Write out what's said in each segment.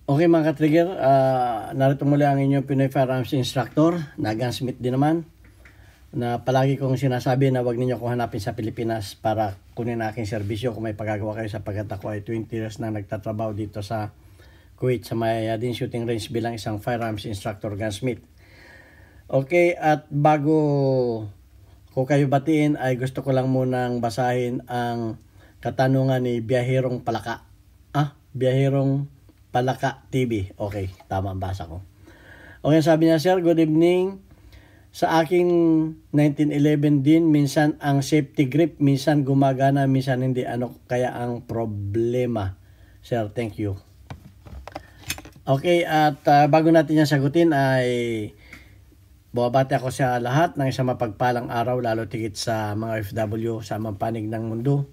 Okay mga ka-trigger, narito muli ang inyong Pinoy Firearms Instructor na gunsmith din naman, na palagi kong sinasabi na wag ninyo akong hanapin sa Pilipinas para kunin aking serbisyo kung may pagagawa kayo, sapagkat ako ay 20 years na nagtatrabaho dito sa Kuwait sa Mayadin Shooting Range bilang isang Firearms Instructor gunsmith. Okay, at bago ko kayo batiin ay gusto ko lang munang basahin ang katanungan ni Biyaherong Palaka. Biyaherong Palaka TV. Okay, tama ang basa ko. Okay, sabi niya, Sir, good evening. Sa aking 1911 din, minsan ang safety grip, minsan gumagana, minsan hindi. Ano kaya ang problema? Sir, thank you. Okay, at bago natin yan sagutin ay bumabati ako sa lahat ng isang mapagpalang araw, lalo tigit sa mga OFW sa mga panig ng mundo.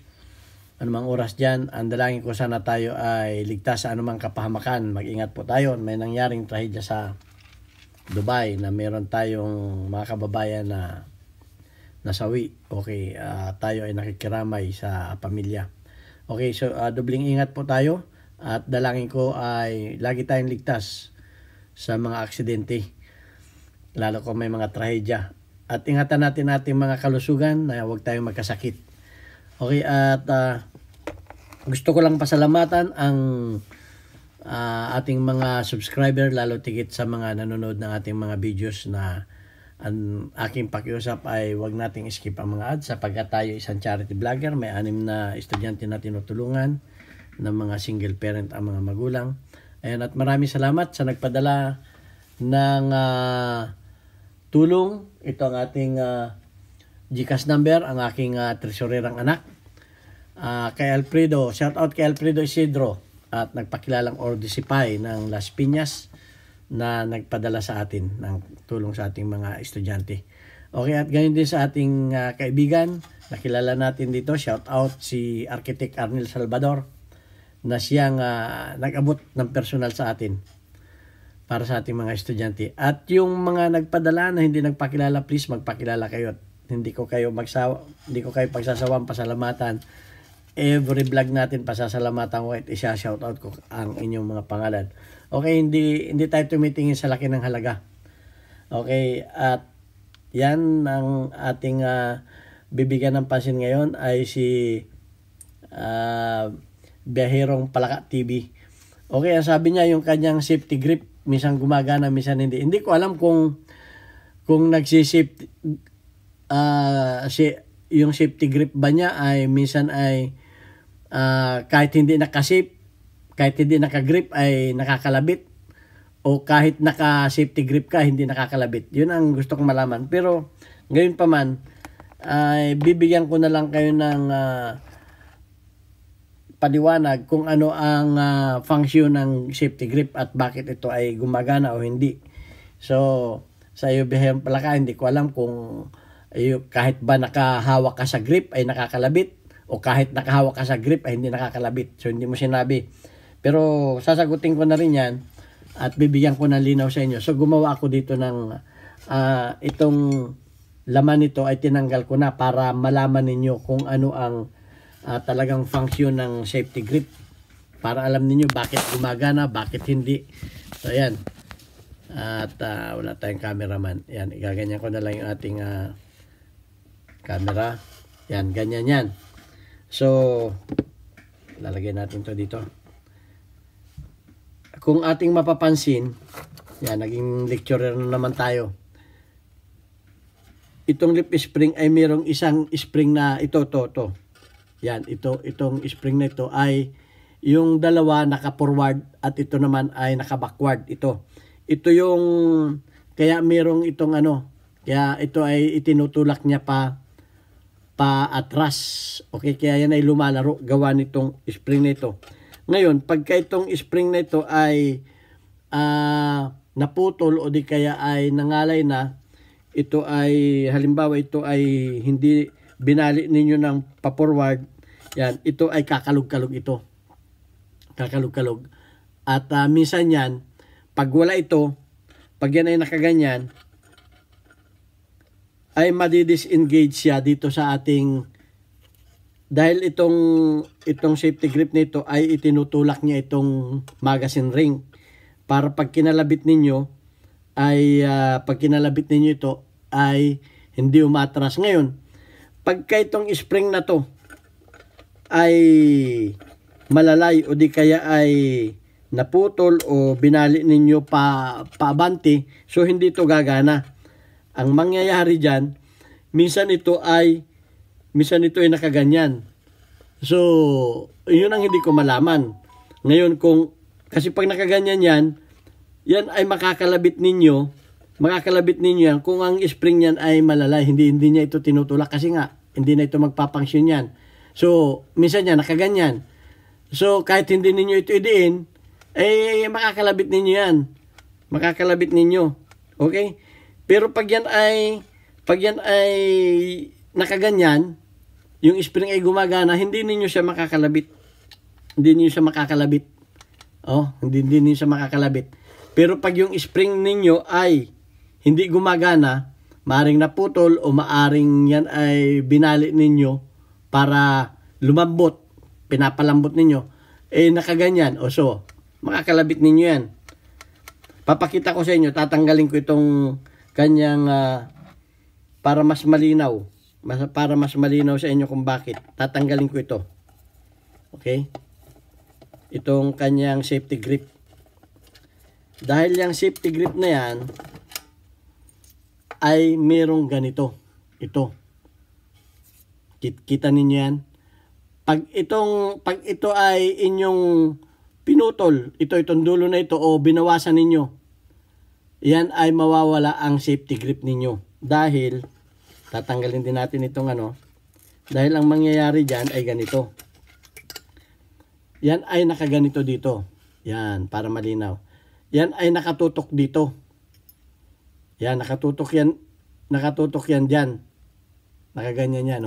Anumang oras dyan, ang dalangin ko sana tayo ay ligtas sa anumang kapahamakan. Mag-ingat po tayo. May nangyaring trahedya sa Dubai na meron tayong mga kababayan na nasawi. Okay, tayo ay nakikiramay sa pamilya. Okay, so dubling ingat po tayo at dalangin ko ay lagi tayong ligtas sa mga aksidente, lalo kung may mga trahedya. At ingatan natin ating mga kalusugan na huwag tayong magkasakit. Okay, at gusto ko lang pasalamatan ang ating mga subscriber, lalo tigit sa mga nanonood ng ating mga videos, na ang aking pakiusap ay huwag nating skip ang mga ads, sapagkat tayo isang charity vlogger. May 6 na estudyante na tinutulungan ng mga single parent ang mga magulang. Ayan, at maraming salamat sa nagpadala ng tulong. Ito ang ating GCash number, ang aking tresurerang anak, kay Alfredo. Shout out kay Alfredo Isidro, at nagpakilalang Ordicipay ng Las Piñas na nagpadala sa atin ng tulong sa ating mga estudyante. Okay, at ganyan din sa ating kaibigan, nakilala natin dito, shout out si Architect Arnel Salvador, na siyang nag-abot ng personal sa atin para sa ating mga estudyante. At yung mga nagpadala na hindi nagpakilala, please magpakilala kayo. At hindi ko kayo pagsasawang pasalamatan. Every vlog natin pasasalamatan ko at isa-shoutout ko ang inyong mga pangalan. Okay, hindi tayo tumitingin sa laki ng halaga. Okay, at yan ang ating bibigyan ng pansin ngayon ay si Biyaherong Palaka TV. Okay, ang sabi niya yung kanyang safety grip, minsan gumagana, minsan hindi. Hindi ko alam kung nagsisafety yung safety grip ba niya ay minsan ay kahit hindi nakasip, kahit hindi nakagrip ay nakakalabit, o kahit naka-safety grip ka hindi nakakalabit. Yun ang gusto kong malaman. Pero ngayon pa man ay bibigyan ko na lang kayo ng paliwanag kung ano ang function ng safety grip at bakit ito ay gumagana o hindi. So sa iyo, Biyaherong Palaka, hindi ko alam kung kahit ba nakahawak ka sa grip ay nakakalabit, o kahit nakahawak ka sa grip ay hindi nakakalabit. So hindi mo sinabi. Pero sasagutin ko na rin yan at bibigyan ko ng linaw sa inyo. So gumawa ako dito ng itong laman nito ay tinanggal ko na para malaman ninyo kung ano ang talagang function ng safety grip, para alam niyo bakit gumagana, bakit hindi. So ayan. At wala tayong cameraman. Yan, igaganyan ko na lang yung ating camera. Yan, ganyan yan. So lalagay natin to dito. Kung ating mapapansin, yan, naging lecturer na naman tayo. Itong lip spring ay mayroong isang spring na ito. Yan, itong spring na ito ay yung dalawa naka-forward at ito naman ay naka-backward. Ito yung, kaya mayroong itong kaya ito ay itinutulak niya pa atras. Okay, kaya yan ay lumalaro gawa nitong spring na ito. Ngayon, pagka itong spring na ito ay naputol o di kaya ay nangalay na, ito ay, halimbawa ito ay hindi binali ninyo ng pa-forward, yan, ito ay kakalog-kalog ito. Kakalog-kalog. At minsan yan, pag wala ito, pag yan ay nakaganyan, ay madi-disengage siya dito sa ating Dahil itong safety grip nito ay itinutulak niya itong magazine ring. para pag kinalabit ninyo ay ito ay hindi umatras. Ngayon, pagka itong spring na to ay malalay o di kaya ay naputol o binali ninyo paabante, so hindi ito gagana. Ang mangyayari dyan, minsan ito ay nakaganyan. So, yun ang hindi ko malaman. Ngayon, kasi pag nakaganyan yan ay makakalabit ninyo yan kung ang spring yan ay malalay, hindi niya ito tinutulak kasi nga, hindi na ito magpapangsyon yan. So, minsan yan, nakaganyan. So, kahit hindi ninyo ito idiin, makakalabit ninyo yan. Makakalabit ninyo. Okay? Pero pag yan ay nakaganyan, yung spring ay gumagana, hindi ninyo siya makakalabit. Hindi ninyo siya makakalabit. Hindi ninyo siya makakalabit. Pero pag yung spring ninyo ay hindi gumagana, maaring naputol o maaring yan ay binali ninyo para lumambot, pinapalambot ninyo, nakaganyan. So, makakalabit ninyo yan. Papakita ko sa inyo, tatanggalin ko itong kanyang para mas malinaw. Para mas malinaw sa inyo kung bakit. Tatanggalin ko ito. Okay? Itong kanyang safety grip. Dahil yung safety grip na yan ay merong ganito. Ito. Kita ninyo yan. Pag ito ay inyong pinutol, itong dulo na ito o binawasan ninyo, yan ay mawawala ang safety grip ninyo. Dahil, tatanggalin din natin itong dahil ang mangyayari dyan ay ganito. Yan ay nakaganito dito. Yan, para malinaw. Yan ay nakatutok dito. Yan, nakatutok yan dyan. Nakaganyan yan,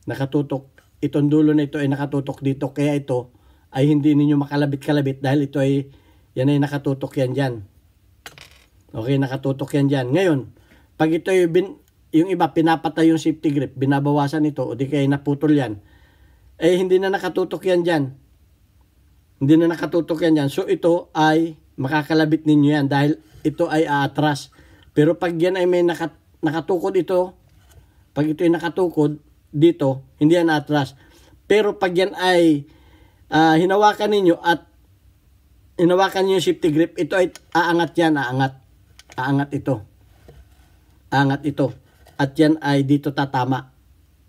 Nakatutok. Itong dulo na ito ay nakatutok dito. Kaya ito ay hindi ninyo makalabit-kalabit dahil ito ay, yan ay nakatutok yan dyan. Okay, nakatutok yan dyan. Ngayon, pag ito ay yung iba pinapatay yung safety grip, binabawasan ito, o di kaya naputol yan, hindi na nakatutok yan dyan. Hindi na nakatutok yan dyan. So, ito ay makakalabit ninyo yan dahil ito ay aatras. Pero pag yan ay may nakatukod ito, pag ito ay nakatukod dito, hindi yan atras. Pero pag yan ay hinawakan ninyo at hinawakan niyo yung safety grip, ito ay aangat yan, aangat. Aangat ito. Aangat ito. At yan ay dito tatama.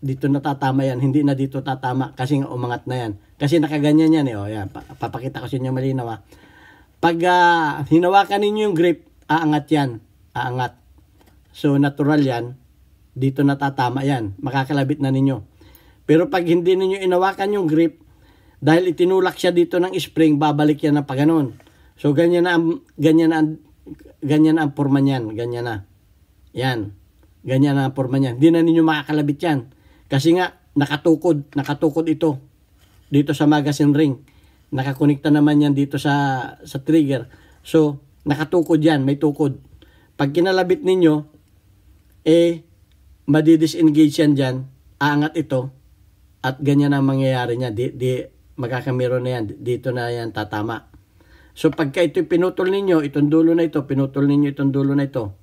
Dito na tatama yan. Hindi na dito tatama kasi nga umangat na yan. Kasi nakaganyan yan yan. Papakita ko sa inyo malinaw Pag hinawakan ninyo yung grip, aangat yan. Aangat. So natural yan. Dito na tatama yan. Makakalabit na ninyo. Pero pag hindi ninyo inawakan yung grip, dahil itinulak siya dito ng spring, babalik yan na paganon. So ganyan na ang forma niyan. Ganyan na. Yan. Ganyan na ang forma niyan. Hindi na ninyo makakalabit yan. Kasi nga, nakatukod ito. Dito sa magazine ring. Nakakonekta naman yan dito sa trigger. So, nakatukod yan. May tukod. Pag kinalabit ninyo, madidisengage yan dyan. Aangat ito. At ganyan ang mangyayari niya. Magkakamero na yan. Dito na yan tatama. So, pagka ito pinutol ninyo, itong dulo na ito, pinutol ninyo itong dulo na ito.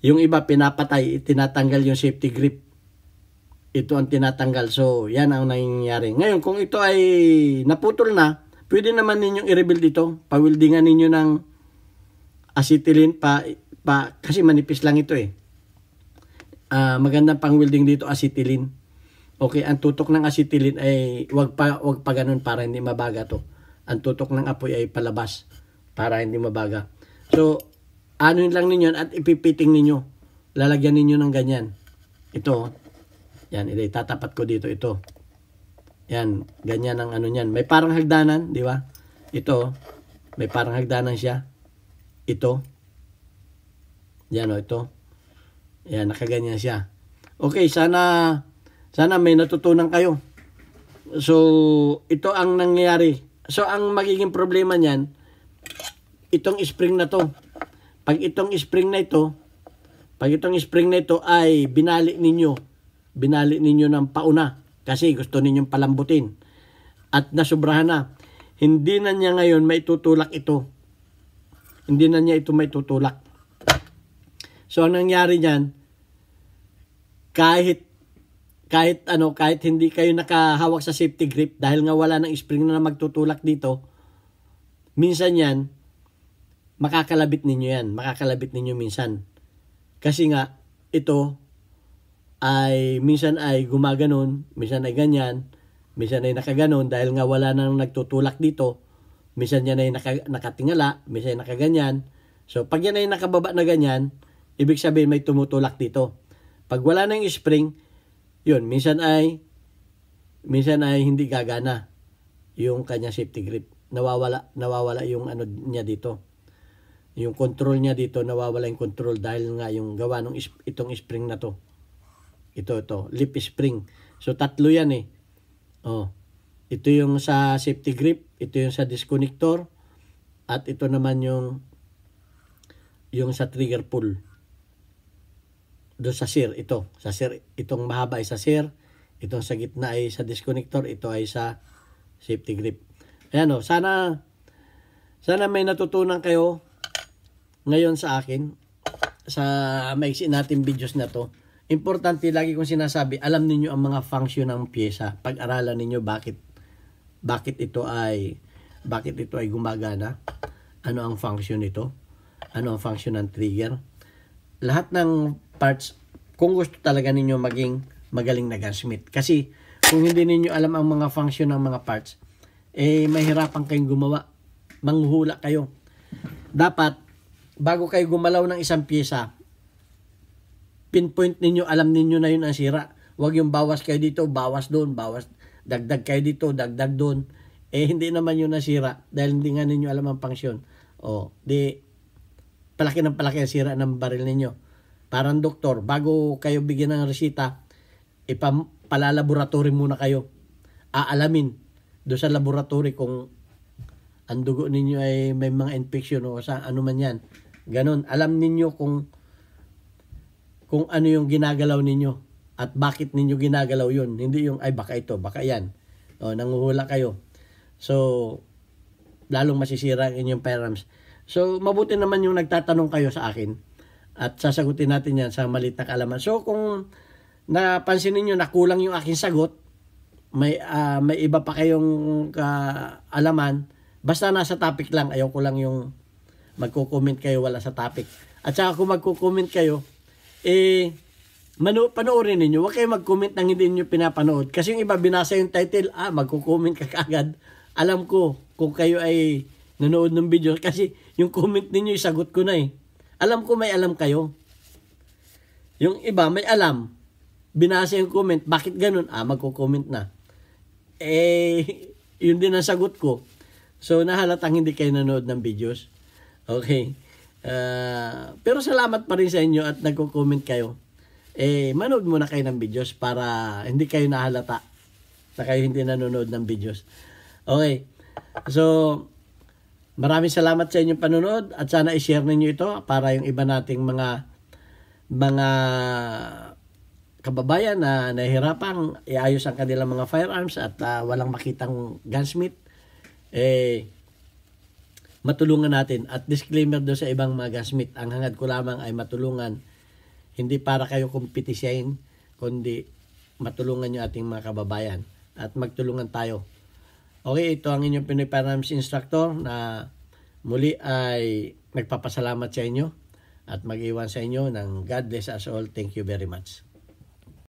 Yung iba, pinapatay, tinatanggal yung safety grip. Ito ang tinatanggal. So, yan ang nangyayari. Ngayon, kung ito ay naputol na, pwede naman ninyong i-rebuild ito. Pawildingan ninyo ng acetylene kasi manipis lang ito magandang pang-welding dito, acetylene. Okay, ang tutok ng acetylene ay wag pa ganun para hindi mabaga to. Ang tutok ng apoy ay palabas para hindi mabaga. So, anuin lang ninyo at ipipiting ninyo. Lalagyan ninyo ng ganyan. Ito. Yan, tatapat ko dito ito. Yan, ganyan ang ano niyan. May parang hagdanan, di ba? Ito, may parang hagdanan siya. Ito. Yan ito. Yan, nakaganyan siya. Okay, sana may natutunan kayo. So, ito ang nangyayari. So, ang magiging problema niyan, itong spring na to. Pag itong spring na ito ay binali ninyo ng pauna kasi gusto ninyong palambutin at nasubrahan na. hindi na niya ngayon maitutulak ito. Hindi na niya ito maitutulak. So, ang nangyari niyan, kahit hindi kayo nakahawak sa safety grip dahil nga wala ng spring na magtutulak dito, minsan yan, makakalabit ninyo minsan. Kasi nga, ito ay minsan ay gumaganon, minsan ay ganyan, minsan ay nakaganon dahil nga wala nang nagtutulak dito, minsan yan ay nakatingala, minsan ay nakaganyan. So, pag yan ay nakababa na ganyan, ibig sabihin may tumutulak dito. Pag wala nang spring, yun, minsan ay hindi gagana yung kanya safety grip. Nawawala yung ano niya dito. Yung control niya dito, nawawala yung control dahil nga yung gawa ng itong spring na to. Ito, lip spring. So, tatlo yan eh. Oh. Ito yung sa safety grip, ito yung sa disconnector, at ito naman yung sa trigger pull. Doon sa sear, itong mahaba ay sa sear, itong sa gitna ay sa disconnector, ito ay sa safety grip. Ayan o, sana may natutunan kayo ngayon sa akin, sa maiksi natin videos na to. Importante, lagi kong sinasabi, alam niyo ang mga function ng pyesa. Pag-aralan niyo bakit ito ay gumagana, ano ang function nito, ano ang function ng trigger. Lahat ng parts, kung gusto talaga ninyo maging magaling na gunsmith. Kasi kung hindi ninyo alam ang mga function ng mga parts, mahirapan kayong gumawa. Manghuhula kayo. Dapat, bago kayo gumalaw ng isang pyesa, pinpoint ninyo, alam ninyo na yun ang sira. Huwag yung bawas kayo dito, bawas doon, dagdag kayo dito, dagdag doon. Hindi naman yun nasira dahil hindi nga ninyo alam ang function. Palaki ang sira ng baril ninyo. Parang doktor, bago kayo bigyan ng resita, palalaboratory muna kayo. Aalamin doon sa laboratory kung ang dugo ninyo ay may mga infection o sa ano man yan. Ganon. Alam ninyo kung ano yung ginagalaw ninyo at bakit ninyo ginagalaw yun. Hindi yung, baka ito, baka yan. Nanguhula kayo. So, lalong masisira ang inyong firearms. So, mabuti naman yung nagtatanong kayo sa akin. At sasagutin natin yan sa maliit na kaalaman. So, kung napansin niyo na kulang yung aking sagot, may iba pa kayong kaalaman, basta nasa topic lang. Ayaw ko lang yung magko-comment kayo wala sa topic. At saka kung magko-comment kayo, panoorin ninyo. Huwag kayo mag-comment nang hindi niyo pinapanood. Kasi yung iba binasa yung title, magko-comment ka kaagad. Alam ko kung kayo ay nanood ng video. Kasi yung comment ninyo, isagot ko na eh. Alam ko may alam kayo. Yung iba may alam. Binasa yung comment. Bakit ganun? Magko-comment na. Yun din ang sagot ko. So, nahalatang hindi kayo nanood ng videos. Okay. Pero salamat pa rin sa inyo at nagko-comment kayo. Manood muna kayo ng videos para hindi kayo nahalata na kayo hindi nanonood ng videos. Okay. So, maraming salamat sa inyong panonood at sana i-share ninyo ito para yung iba nating mga kababayan na nahihirapang iayos ang kanilang mga firearms at walang makitang gunsmith, matulungan natin. At disclaimer doon sa ibang mga gunsmith, ang hangad ko lamang ay matulungan, hindi para kayo kumpitisyahin, kundi matulungan nyo ating mga kababayan at magtulungan tayo. Okay, ito ang inyong Pinoy Firearms Instructor na muli ay nagpapasalamat sa inyo at mag-iwan sa inyo ng God bless us all. Thank you very much.